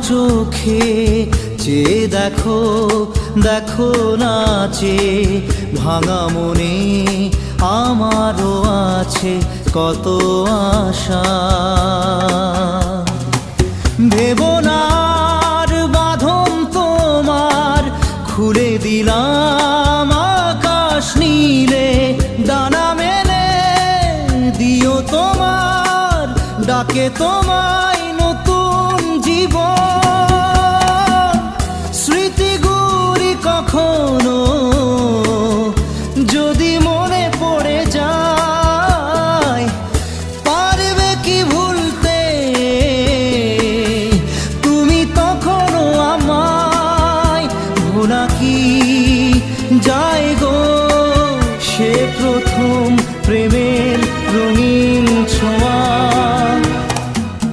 চোখে চেয়ে দেখো, দেখো নাচে ভাঙা মনে আমারও আছে কত আশা। ভেবনার বাঁধন তোমার খুলে দিলাম আকাশ নীলে, ডানা মেলে দিও তোমার ডাকে তোমায়